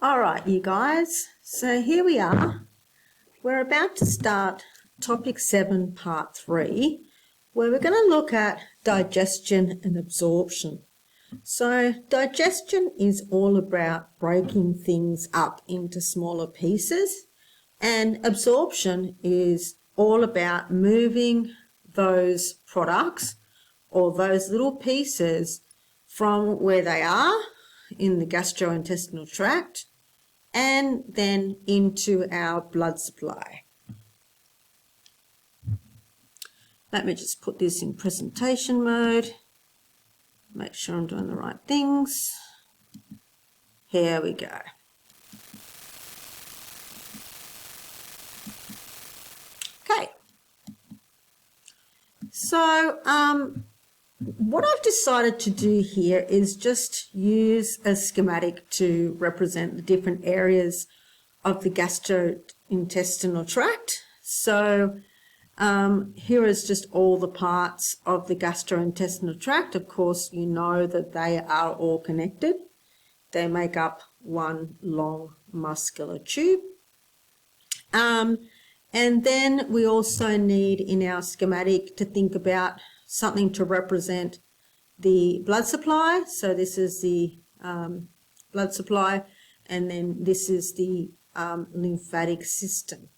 All right, you guys, so here we are. We're about to start topic 7, part 3, where we're going to look at digestion and absorption. So digestion is all about breaking things up into smaller pieces, and absorption is all about moving those products or those little pieces from where they are in the gastrointestinal tract and then into our blood supply. Let me just put this in presentation mode. Make sure I'm doing the right things. Here we go. Okay. So what I've decided to do here is just use a schematic to represent the different areas of the gastrointestinal tract. So here is just all the parts of the gastrointestinal tract. Of course, you know that they are all connected. They make up one long muscular tube. And then we also need in our schematic to think about something to represent the blood supply. So this is the blood supply, and then this is the lymphatic system.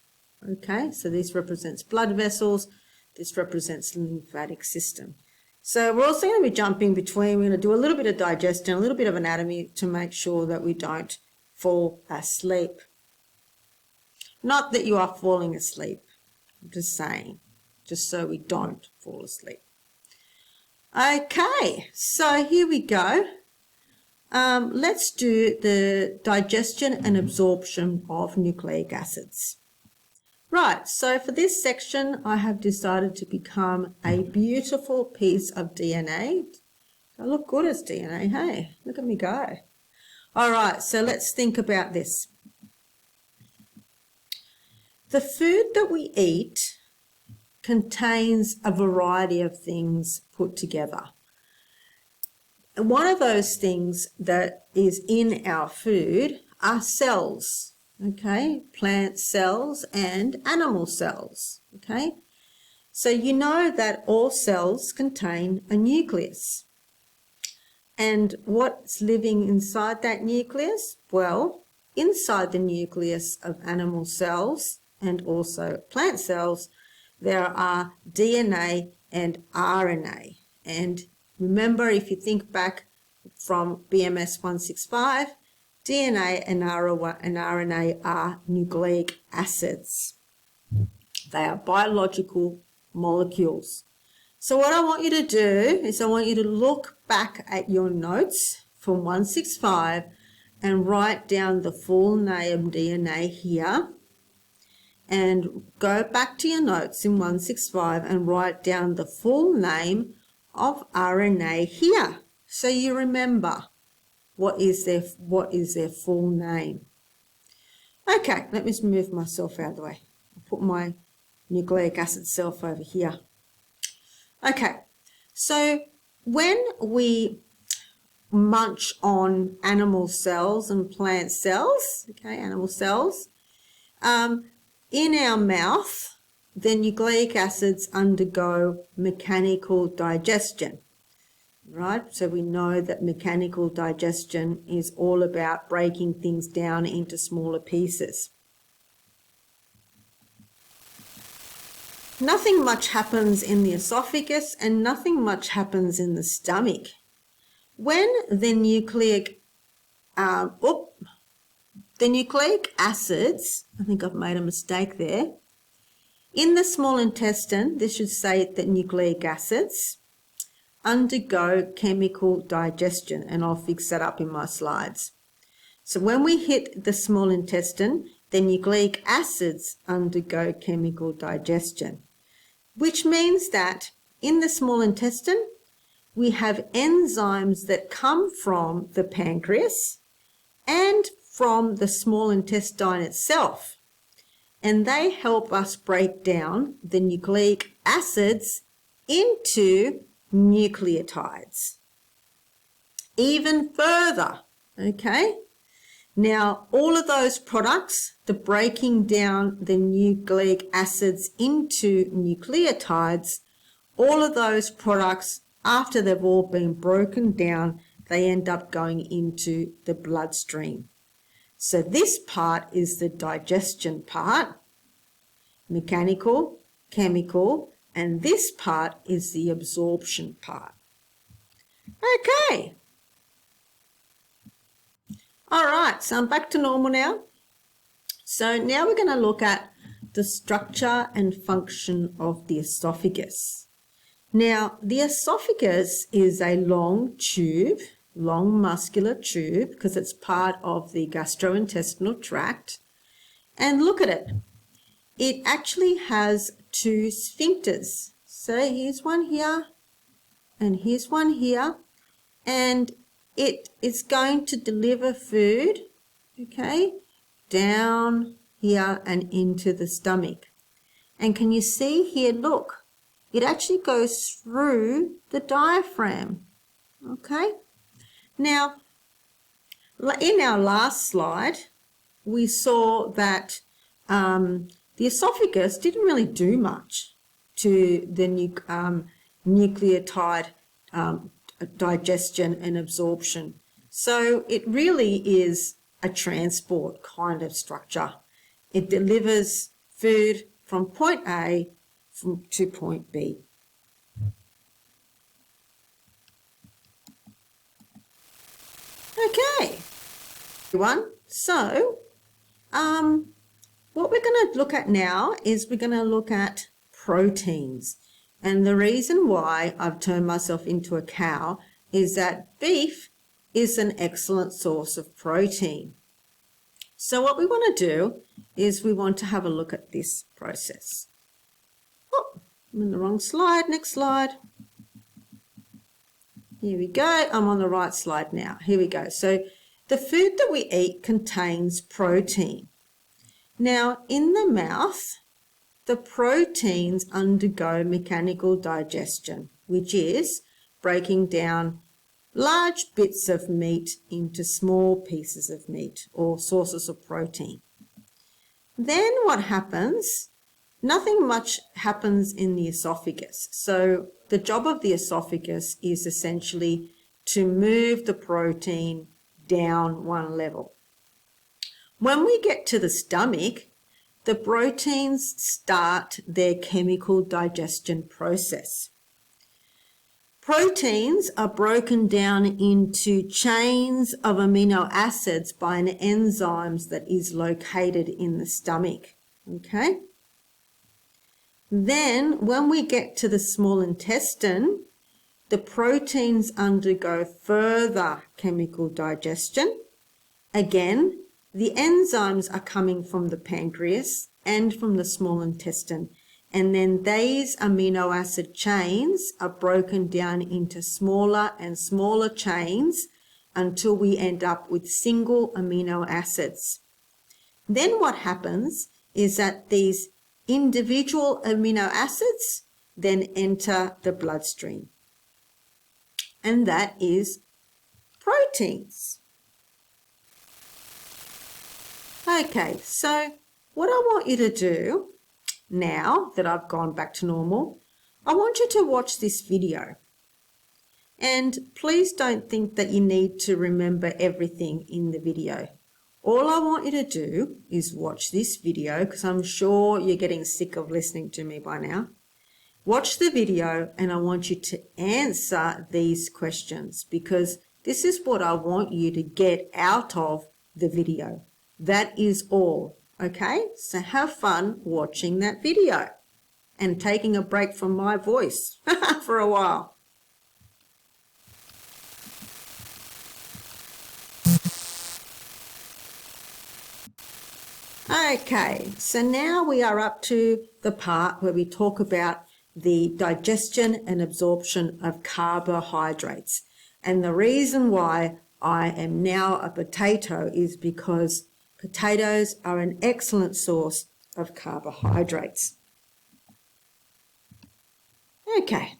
Okay, so this represents blood vessels, this represents the lymphatic system. So we're also going to be jumping between, we're going to do a little bit of digestion, a little bit of anatomy to make sure that we don't fall asleep. Not that you are falling asleep, I'm just saying, just so we don't fall asleep. Okay, so here we go. Let's do the digestion and absorption of nucleic acids. Right, so for this section, I have decided to become a beautiful piece of DNA. I look good as DNA, hey? Look at me go. All right, so let's think about this. The food that we eat contains a variety of things put together. And one of those things that is in our food are cells, okay? Plant cells and animal cells, okay? So you know that all cells contain a nucleus. And what's living inside that nucleus? Well, inside the nucleus of animal cells and also plant cells, there are DNA and RNA. And remember, if you think back from BMS 165, DNA and RNA are nucleic acids. They are biological molecules. So what I want you to do is I want you to look back at your notes from 165 and write down the full name DNA here. And go back to your notes in 165 and write down the full name of RNA here. So you remember what is their full name. Okay, let me just move myself out of the way. I'll put my nucleic acid self over here. Okay, so when we munch on animal cells and plant cells, okay, animal cells, in our mouth, the nucleic acids undergo mechanical digestion, right? So we know that mechanical digestion is all about breaking things down into smaller pieces. Nothing much happens in the esophagus and nothing much happens in the stomach. When the nucleic acids, I think I've made a mistake there. In the small intestine, this should say that nucleic acids undergo chemical digestion, and I'll fix that up in my slides. So when we hit the small intestine, the nucleic acids undergo chemical digestion, which means that in the small intestine, we have enzymes that come from the pancreas and from the small intestine itself, and they help us break down the nucleic acids into nucleotides. Even further, okay? Now, all of those products, the breaking down the nucleic acids into nucleotides, all of those products, after they've all been broken down, they end up going into the bloodstream. So this part is the digestion part, mechanical, chemical, and this part is the absorption part. Okay. All right, so I'm back to normal now. So now we're going to look at the structure and function of the esophagus. Now, the esophagus is a long tube, long muscular tube, because it's part of the gastrointestinal tract. And look at it. It actually has two sphincters. So here's one here and here's one here. And it is going to deliver food, okay, down here and into the stomach. And can you see here, look, it actually goes through the diaphragm, okay? Now, in our last slide, we saw that the esophagus didn't really do much to the nucleotide digestion and absorption. So it really is a transport kind of structure. It delivers food from point A to point B. Okay, everyone. So what we're going to look at now is we're going to look at proteins. And the reason why I've turned myself into a cow is that beef is an excellent source of protein. So what we want to do is we want to have a look at this process. Oh, I'm in the wrong slide. Next slide. Here we go. I'm on the right slide now. Here we go. So the food that we eat contains protein. Now, in the mouth, the proteins undergo mechanical digestion, which is breaking down large bits of meat into small pieces of meat or sources of protein. Then what happens? Nothing much happens in the esophagus. So the job of the esophagus is essentially to move the protein down one level. When we get to the stomach, the proteins start their chemical digestion process. Proteins are broken down into chains of amino acids by an enzyme that is located in the stomach. Okay? Then, when we get to the small intestine, the proteins undergo further chemical digestion. Again, the enzymes are coming from the pancreas and from the small intestine, and then these amino acid chains are broken down into smaller and smaller chains until we end up with single amino acids. Then what happens is that these individual amino acids then enter the bloodstream, and that is proteins. Okay, so what I want you to do now that I've gone back to normal, I want you to watch this video. And please don't think that you need to remember everything in the video. All I want you to do is watch this video, because I'm sure you're getting sick of listening to me by now. Watch the video and I want you to answer these questions, because this is what I want you to get out of the video. That is all, okay? So have fun watching that video and taking a break from my voice for a while. Okay, so now we are up to the part where we talk about the digestion and absorption of carbohydrates. And the reason why I am now a potato is because potatoes are an excellent source of carbohydrates. Okay,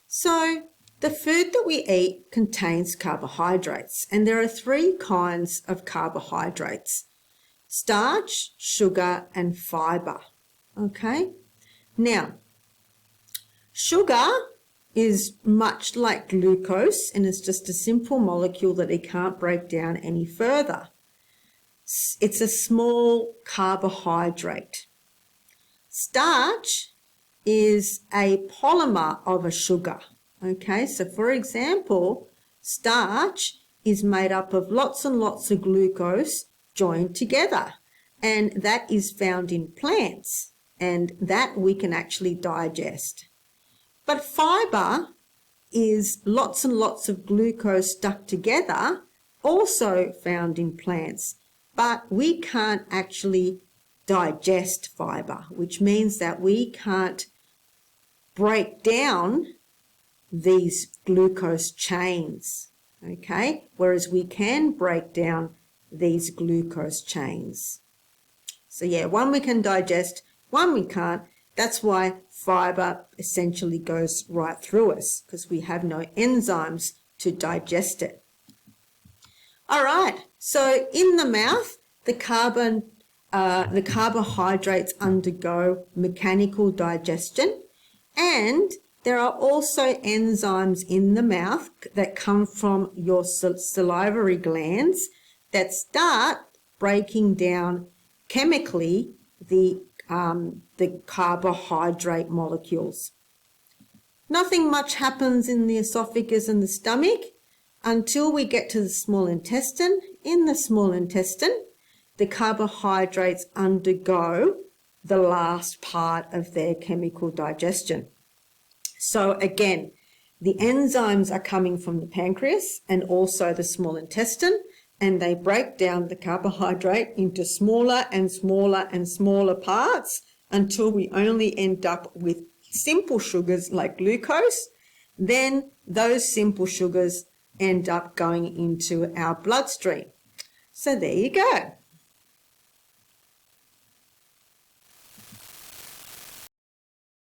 so The food that we eat contains carbohydrates, and there are three kinds of carbohydrates: starch, sugar, and fibre. Okay? Now, sugar is much like glucose, and it's just a simple molecule that it can't break down any further. It's a small carbohydrate. Starch is a polymer of a sugar. Okay, so for example, starch is made up of lots and lots of glucose joined together, and that is found in plants, and that we can actually digest. But fibre is lots and lots of glucose stuck together, also found in plants, but we can't actually digest fibre, which means that we can't break down these glucose chains, okay? Whereas we can break down these glucose chains. So yeah, one we can digest, one we can't. That's why fibre essentially goes right through us, because we have no enzymes to digest it. All right, so in the mouth, the carbohydrates undergo mechanical digestion, and there are also enzymes in the mouth that come from your salivary glands that start breaking down chemically the carbohydrate molecules. Nothing much happens in the esophagus and the stomach until we get to the small intestine. In the small intestine, the carbohydrates undergo the last part of their chemical digestion. So again, the enzymes are coming from the pancreas and also the small intestine, and they break down the carbohydrate into smaller and smaller and smaller parts until we only end up with simple sugars like glucose. Then those simple sugars end up going into our bloodstream. So there you go.